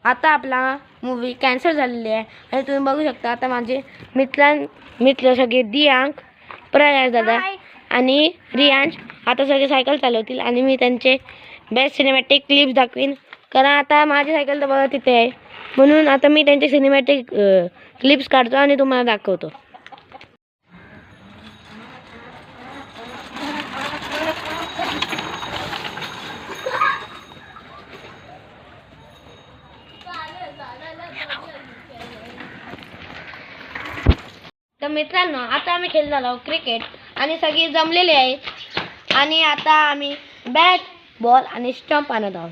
आता आपला movie cancel झालेली आहे आणि तुम्ही बघू शकता आता माझे मित्र सगळे दियांक, प्रयास दादा आणि रियांश आता सगळे सायकल चालवतील आणि मी त्यांचे बेस्ट सिनेमॅटिक क्लिप्स दाखवीन. कारण आता माझी सायकल तर बघा तिथे आहे, म्हणून आता मी त्यांचे सिनेमॅटिक क्लिप्स काढतो आणि तुम्हाला दाखवतो. तर मित्रांनो आता आम्ही खेळत आलो क्रिकेट आणि सगळे जमलेले आहेत आणि आता आम्ही बॅट बॉल आणि स्टंप आणत आहोत.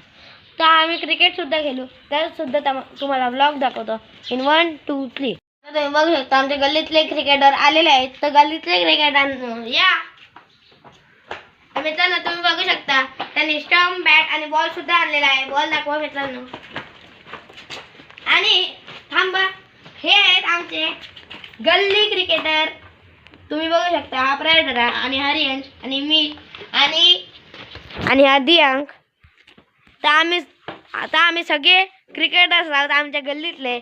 तर आम्ही क्रिकेट सुद्धा खेळू, तर सुद्धा तुम्हाला व्लॉग दाखवतो इन 1 2 3. तर तुम्ही बघू शकता आमच्या गल्लीतले क्रिकेटर आलेले आहेत. तर गल्लीतले क्रिकेटर या मित्रांनो तुम्ही बघू शकता त्यांनी स्टंप बॅट आणि बॉल सुद्धा आणलेला आहे. बॉल दाखवा मित्रांनो. आणि थांबा, हे आहेत आमचे गल्ली क्रिकेटर. तुम्ही बघू शकता हा प्रयास आणि हरियांश आणि मी आणि हा दियांक. तर आम्ही सगळे क्रिकेटर्स आहोत आमच्या गल्लीतले.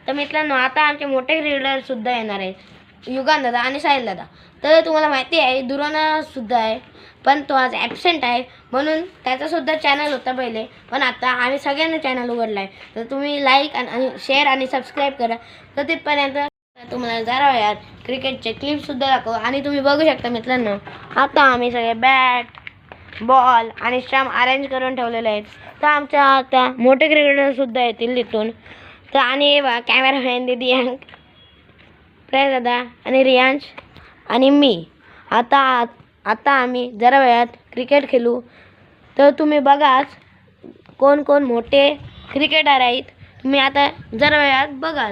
तर मित्रांनो आता आमचे मोठे क्रिकेटर सुद्धा येणार आहेत, युगान दादा आणि साहिल दादा. तर तुम्हाला माहिती आहे दुराना सुद्धा आहे, पण तो आज ॲबसेंट आहे, म्हणून त्याचा सुद्धा चॅनल होता पहिले, पण आता आम्ही सगळ्यांनी चॅनल उघडला आहे. तर तुम्ही लाईक आणि शेअर आणि सबस्क्राईब करा. तर तिथपर्यंत तुम्हाला जरा वेळात क्रिकेटचे क्लिपसुद्धा दाखव. आणि तुम्ही बघू शकता मित्रांनो आता आम्ही सगळे बॅट बॉल आणि स्टंप अरेंज करून ठेवलेले आहेत. तर आमच्या आता मोठे क्रिकेटरसुद्धा येतील तिथून. तर आणि कॅमेरामॅन दिदी प्रयास दादा आणि रियांश आणि मी आता आम्ही जरा वेळात क्रिकेट खेळू. तर तुम्ही बघाच कोण कोण मोठे क्रिकेटर आहेत, तुम्ही आता जरा वेळात बघा.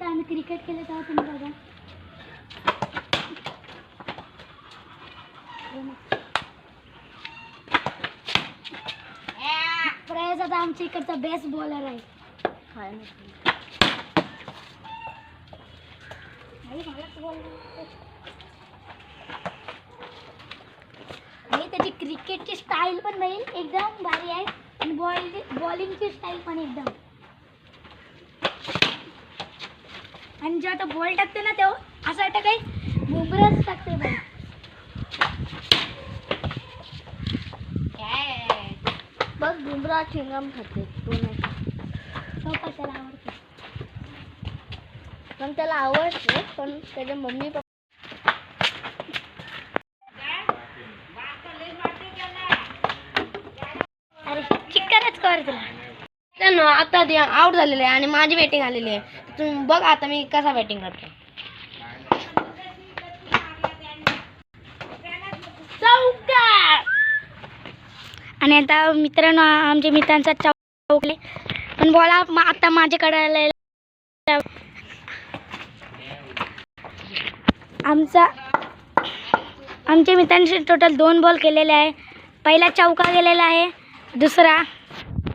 आम्ही क्रिकेट खेळत आहोत. तुम्ही बघा प्रयास आता आमच्या इकडचा बेस्ट बॉलर आहे. आणि त्याची क्रिकेटची स्टाईल पण नाही एकदम भारी आहे आणि बॉलिंगची स्टाईल पण एकदम. आणि जेव्हा तो बॉल टाकते ना तेव्हा असं वाटतं काही बुमराच टाकते बॉल. बघ बुमरा चिंगम खाते तो नाही, त्याला आवडते. पण त्याला आवडते, पण त्याच्या मम्मी अरे चिक्कारच कर तुला. त्यांना आता ते आउट झालेले आहे आणि माझी बॅटिंग आलेली आहे. तुम्ही बघ आता मी कसा बॅटिंग करतो. आणि आता मित्रांनो आमच्या मित्रांचा चौकले पण बॉल आता माझ्याकडे आलेला. आमच्या मित्रांनी टोटल 2 बॉल केलेले आहे. पहिला चौका गेलेला आहे, दुसरा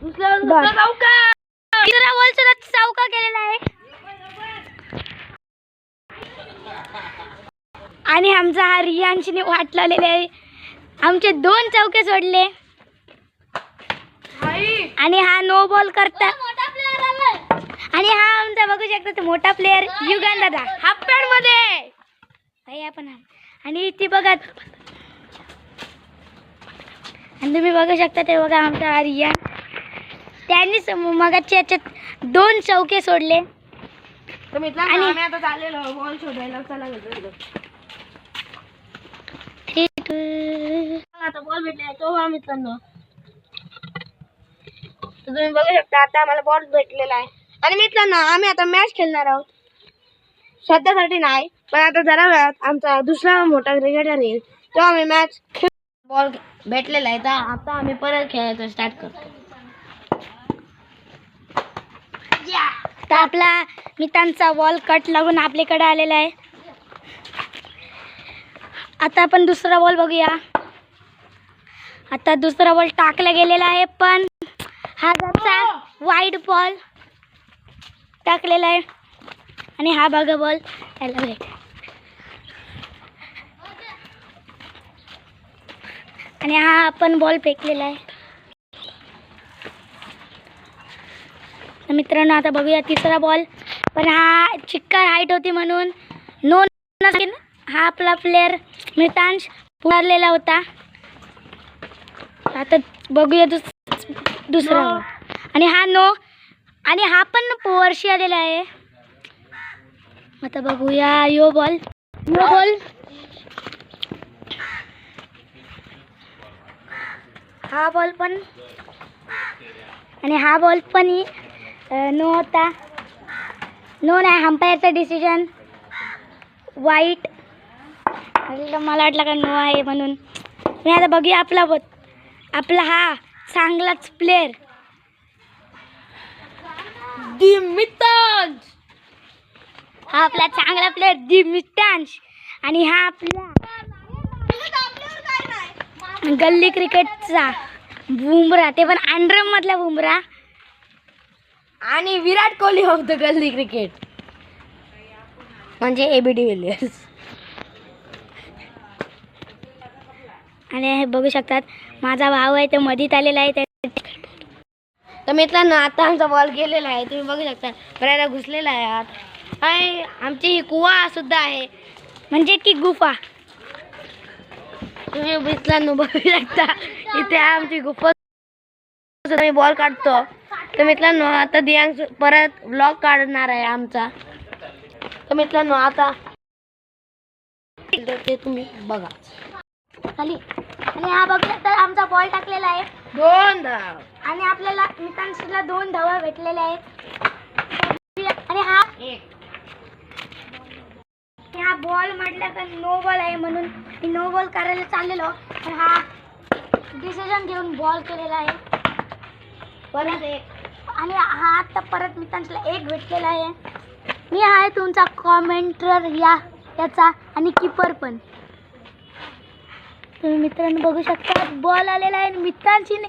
चौका, तिसरा बॉल सुद्धा चौका केलेला आहे. आणि आमचा हा रियांशने वाट लावलेला आहे. आमचे 2 चौके सोडले आणि हा नो बॉल करता. आणि हा आमचा बघू शकता तो मोठा प्लेअर युगान दादा हाफ पॅड मध्ये आपण. आणि ती बघा आणि तुम्ही बघू शकता ते बघा आमचा रियान, त्यांनीच मगाची याच्यात 2 चौके सोडले. तर मित्रांनो आम्ही आता चाललेलो बॉल शोधायला. चला आता बॉल भेटला तो मित्रांनो. तर तुम्ही बघू शकता आता आम्हाला बॉल भेटलेला आहे. आणि मित्रांनो आम्ही आता मॅच खेळणार आहोत, सध्यासाठी नाही, पण आता जरा वेळात आमचा दुसरा मोठा क्रिकेटर येईल तो आम्ही मॅच खेळ. बॉल भेटलेला आहे तर आता आम्ही परत खेळायचं स्टार्ट करतो. तर आपला मित्रांचा बॉल कट लागून आपल्याकडे आलेला आहे. आता आपण दुसरा बॉल बघूया. आता दुसरा बॉल टाकला गेलेला आहे, पण हा घरचा वाईड बॉल टाकलेला आहे. आणि हा बघा बॉल याला भेट. आणि हा आपण बॉल फेकलेला आहे. तर मित्रांनो आता बघूया तिसरा बॉल. पण हा चिक्कार हाईट होती म्हणून नो नसेल. हा आपला प्लेअर मितांश पुकारलेला होता. आता बघूया दुसरा ball. आणि हा नो आणि हा पण वर्षी आलेला आहे. आता बघूया यो बॉल. हा बॉल पण आणि हा बॉल पण नो होता. नो नाही, अंपायरचा डिसिजन वाईट. मला वाटलं का नो आहे म्हणून. मी आता बघूया आपला हा चांगलाच प्लेअर मितांश. हा आपला चांगला प्लेअर मितांश. आणि हा आपला गल्ली क्रिकेटचा बुमरा, ते पण अंडरम मधला बुमरा. आणि विराट कोहली ऑफ द गल्ली क्रिकेट म्हणजे AB de Villiers. आणि हे बघू शकतात माझा भाऊ आहे तो मधीत आलेला आहे. तर मित्रांनो आता आमचा बॉल गेलेला आहे. तुम्ही बघू शकता बऱ्याला घुसलेला आहे आत. आणि आमची ही कुवा सुद्धा आहे, म्हणजे की गुफा. तुम्ही मित्रांनो बघू शकता इथे आमची गुफा. मी बॉल काढतो. तर मित्रांनो आता दियांश परत ब्लॉग काढणार आहे आमचा. तर मित्रांनो आता ते तुम्ही बघा खाली. आणि हा बघू शकता आमचा बॉल टाकलेला आहे 2 धाव. आणि आपल्याला मितांशला 2 धावा भेटलेल्या आहेत. आणि हा बॉल म्हटलं का नो बॉल आहे म्हणून मी नो बॉल करायला चाललेलो. पण हा डिसिजन घेऊन बॉल केलेला आहे परत एक. आणि हा आता परत मितांशला 1 भेटलेला आहे. मी आहे तुमचा कॉमेंटर याचा आणि कीपर पण. तुम्ही मित्रांनो बघू शकता बॉल आलेला आहे आणि मितांशीने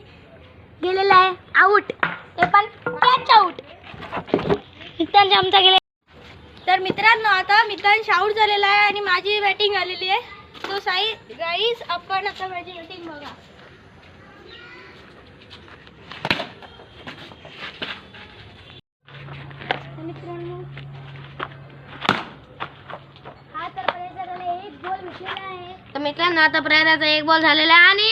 गेलेला आहे आऊट. ते पण कॅच आऊट. मितांश आमचा गेला. तर मित्रांनो आता मितांश आऊट झालेला आहे आणि माझी बॅटिंग आलेली आहे. सो गाईज आपण आता माझी बॅटिंग बघा. मित्रांनो हा तर प्रयत्नाला 1 बॉल भेटलेला आहे. तर मित्रांनो आता प्रयत्नाचा 1 बॉल झालेला आहे आणि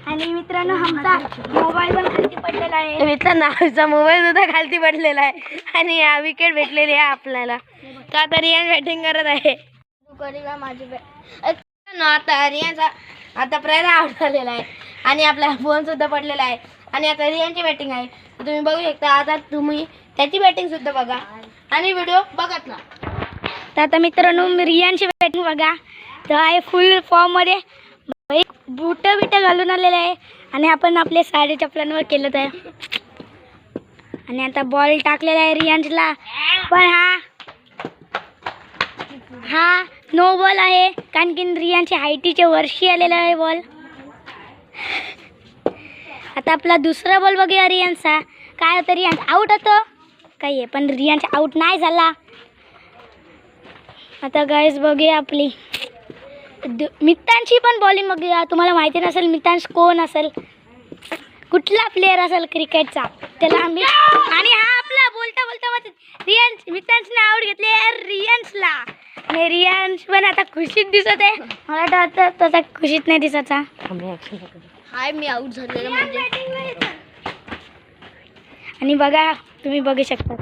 आणि मित्रांनो आमचा मोबाईल पण खाली पडलेला आहे. मित्रांनो आमचा मोबाईल सुद्धा खालती पडलेला आहे आणि या विकेट भेटलेली आहे आपल्याला. का तर रियान बॅटिंग करत आहे. आता रियानचा आता प्रयत्न आउट झालेला आहे आणि आपला फोन सुद्धा पडलेला आहे आणि आता रियानची बॅटिंग आहे. तुम्ही बघू शकता. आता तुम्ही त्याची बॅटिंग सुद्धा बघा आणि व्हिडिओ बघत ना. तर आता मित्रांनो रियानची बॅटिंग बघा. तर आहे फुल फॉर्म मध्ये बूट घालून आलेले आहे आणि आपण आपले साडे चपलांवर केलं आहे. आणि आता बॉल टाकलेला आहे रियान्सला. पण हा नो बॉल आहे कारण की रियानच्या हाईटीच्या वर्षी आलेला आहे बॉल. आता आपला दुसरा बॉल बघूया रियानचा. काय होतं रियान्स आऊट होतं काही आहे पण रियान्स आऊट नाही झाला. आता गाईज बघूया आपली मितांशी पण बॉलिंग बघूया. तुम्हाला माहिती नसेल मितांश कोण असेल, कुठला प्लेअर असेल क्रिकेटचा त्याला आम्ही. आणि हा आपला बोलता रियान्स मितांशने आऊट घेतले रियान्सला. आणि रियान्स पण आता खुशीत दिसत आहे. मला वाटतं तसा खुशीत नाही दिसायचा. हाय मी आऊट झालेला म्हणजे. आणि बघा तुम्ही बघू शकता